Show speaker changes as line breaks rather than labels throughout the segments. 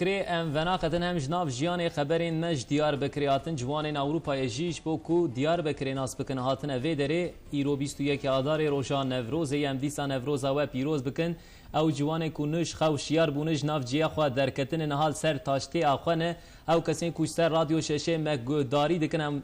کری ام وناقتن هم جناب جیان خبرین مج دیار بکریاتن جوان اروپای جیش بو کو دیار بکری ناس بکن هاتن وی دره ایرو 21 آذار روزان نوروز ام دیسا نوروز و پیروز بکن او جوان کو نش خوشیار بونج ناف جیا خو درکتن نهال سر تاشتی اخونه او کسین کو سر رادیو ششه مگداری دکنم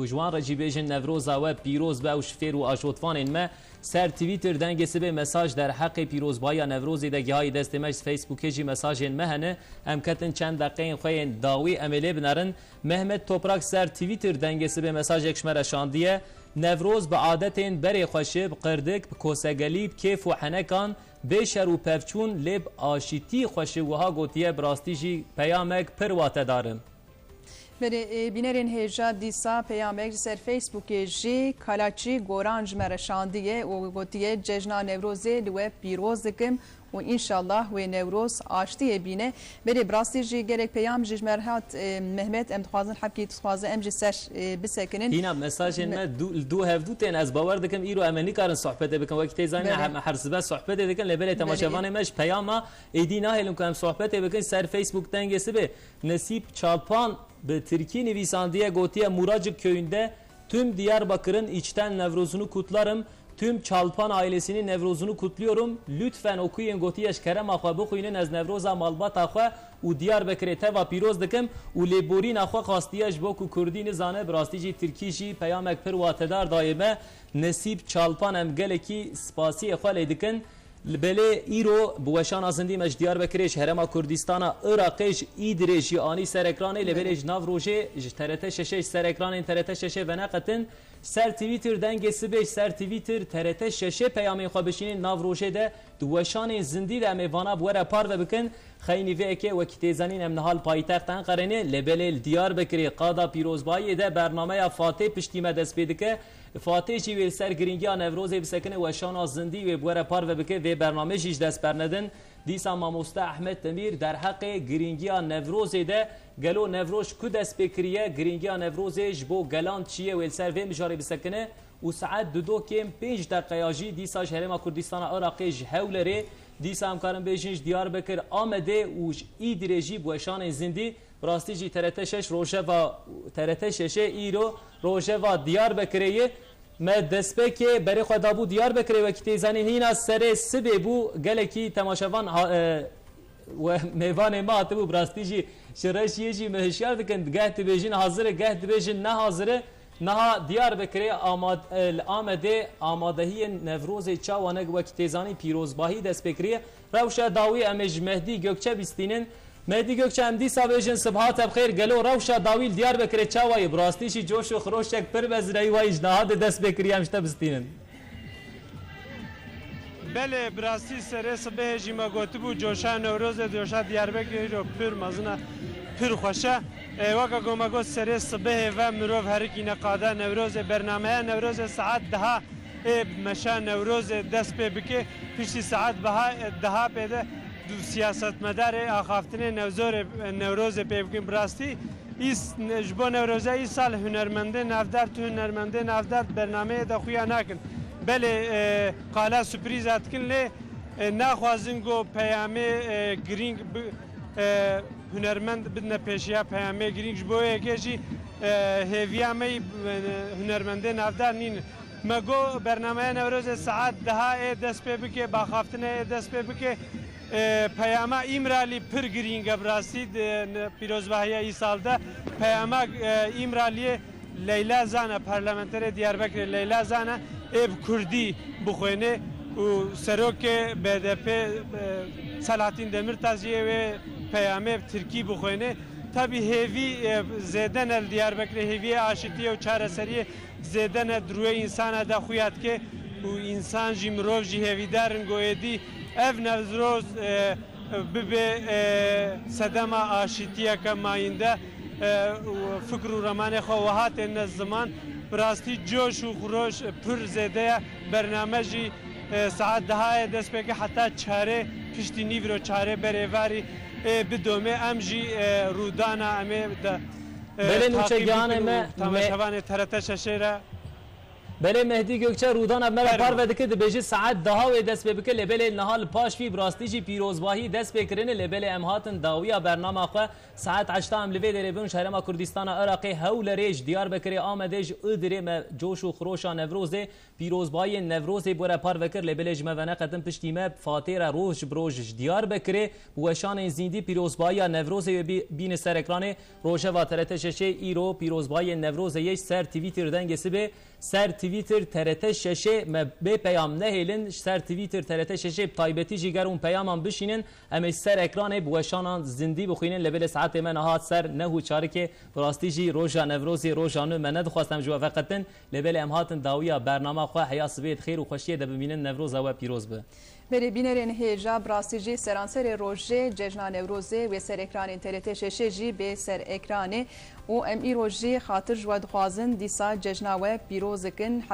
جوان رجیبیجن نوروز و پیروز به او شفیر و آشوتفان ما سر توییتر دنگسی به مساج در حق پیروز بایا نوروزی دگی های دست مش فیسبوک جی مساج مهنه ام کتن چند دقیقه خوین داوی عملی بنرن محمد توپراک سر توییتر دنگسی به مساج اکشمر شاندیه نوروز به عادتین بری خوشب قردک کوسگلیب کیف و حنکان بشر و پفچون لب آشیتی خوشب وها گوتیه براستی جی پیامک پروات دارم
بری بینرین هجا دیسا پیامک سر فیسبوک جی کالاچی گورانج مرشاندیه و گوتیه جشن نوروزی لو پیروز دکم و انشالله و نوروز آشتی بینه بری براستی جی گرک پیام جی مرهات محمد ام تخوازن حبکی تخوازن ام جی سر بسکنن
هینا مساج ما دو هفدو تن از باور دکم ایرو امنی کارن صحبت بکن وقتی زانی حرسبه صحبت دکن لبل تماشاوان مش پیاما ایدی ناهلم کنم صحبت بکن سر فیسبوک دنگسی به نصیب چالپان به ترکی نویسندیه گوتیه موراج köyünde tüm Diyarbakır'ın içten Nevruz'unu kutlarım. Tüm Çalpan ailesinin Nevruz'unu kutluyorum. Lütfen okuyun gotiyeş kerem akwa bukuyunun az Nevruz'a malbat akwa u Diyarbakır'e teva piroz dikim u leborin akwa khastiyeş boku Kurdini zane brastici Türkişi peyamek per vatedar daime nesip Çalpan em geleki spasi ekhwal dikin بله ایرو بوشان ازندی مج دیاربکرش هرما کردستانا عراقش ایدرش یانی سرکرانه لبلج ناو روشه ترت شش سرکران ترت شش ونقتن سر توییتر دنگسی بش سر توییتر ترت شش پیام خوابشین ناو روشه ده دوشان زندی ده میوانا بوره پار و بکن خینی و که وقتی زنین ام نهال پایتخت انقرنه لبل دیاربکری قادا پیروزبایی ده برنامه فاتح پشتی مدس بدکه فاتح چی ویل سر گرینگیا نوروز بسکنه و شان زندی و بوره پار و بکه و برنامه جیش دست برندن دیسا ماموستا احمد تمیر در حق گرینگیا نوروز ده گلو نوروز کو دست بکریه گرینگیا نوروزش بو گلان چیه ویل سر و مجاری بسکنه و ساعت دو کم 5 دقیقه جی دیسا هرما کردستان عراقی هولره دیسا امکارم بیشینش دیاربکر آمده و ایدرجی بوشان زندی راستی جی ترت شش روشه و ترت شش ایرو روشه و دیاربکریه ما دسته که برای خدا بو دیاربکری و کتی زنی هینا سر سبه بو گلکی تماشاوان و میوان ما تبو براستی جی شرشیه جی مهشیار دکن گهت بیشین حاضره گهت بیشین نه حاضره نها دیاربکری آمادهی نوروز چاوانگ و کتیزانی پیروزباهی دست بکریه روشا داوی امج مهدی گوکچه بیستینن مهدی گوکچه امدی سابجن صبحات بخیر گلو روشا داویل دیاربکری چاوای براستیشی جوش و خروشک پر بزرعی و اجنهاد دست بکریه همشتا بستینن
بله براستی سره صبح جیما گوتبو جوشا نوروز جوشا دیاربکری رو پر مزنا پر خوشه وقت گومگو سری صبح و مروف هرکی نقاده نوروز برنامه نوروز ساعت ده مشا نوروز دست به بکه پیشی ساعت ده پیده دو سیاست مدار آخافتن نوروز به بکن براستی ایس جبو نوروزه ای سال هنرمنده نافدار تو هنرمنده نافدار برنامه دخویا نکن بله قالا سپریز اتکن لی نخوازن گو پیامه گرینگ هنرمند بدنا پیشیا پیامه گرینگ بویه کشی هیویامی هنرمنده نافدار نین مگو برنامه نوروز ساعت ده دست به بکه باخافتنه دست به بکه پیامه ایمرالی پر گرینگ براستی پیروزباهی ای سالده پیامه ایمرالی لیلا زانه پارلمانتر دیاربکر لیلا زانه اب کردی بخوینه و سروک BDP سلاطین دمیرتازیه و پیامه ترکی بخوینه tabi hevi zeden el Diyarbakır hevi aşitiye و çareseriye zeden dروی insana da xuyat ke u insan jimrov ji hevidarın goyedi ev nevzroz bibe sedema aşitiye kemayinde fikr و رمانه خواهات این زمان براستی جوش و خروش پر زده برنامه جی ساعت ده دست بگه حتی چاره پشتی نیورو چاره بریواری بدومه امجی رودانا امه
بله نوچگان ما
تماشاوان ترت ششره
بله مهدی گوکچه رودان امر پار و دکه دبیجی ساعت ده و دست بکه لبل نهال پاش فی براستی پیروزباهی دست بکرین لبل امهاتن داویا برنامه خو ساعت 8 ام لوی دربون شهرما کردستان عراقی هول ریج دیار بکری آمدج ادری جوش و خروشا نوروز پیروزباهی نوروز بوره پار وکر لبل جمونه قدم پشتیمه فاتیر روز بروج دیار بکری بوشان زیندی پیروزباهی نوروز بین سر اکران روشه و ترتش ایرو پیروزباهی نوروز یک سر توییتر دنگسی به سر توییتر ترت ششه به پیام نهیلن سر توییتر ترت ششه تایبتی جیگر اون پیامم بشینن اما سر اکران بوشان زندی بخوینن لبل ساعت من هات سر نهو چارک براستی جی روزا نوروزی روزانه من ندخواستم جو فقطن لبل امهاتن داویا برنامه خو حیاس بید خیر و خوشی ده ببینن نوروز و پیروز به
بری بینرین هیجا براستی سرانسر روژه جشن نوروزه و سر اکران ترت ششه جی به سر اکران و ام ای روژه خاطر جواد خوازن دیسا جشن و پیروزکن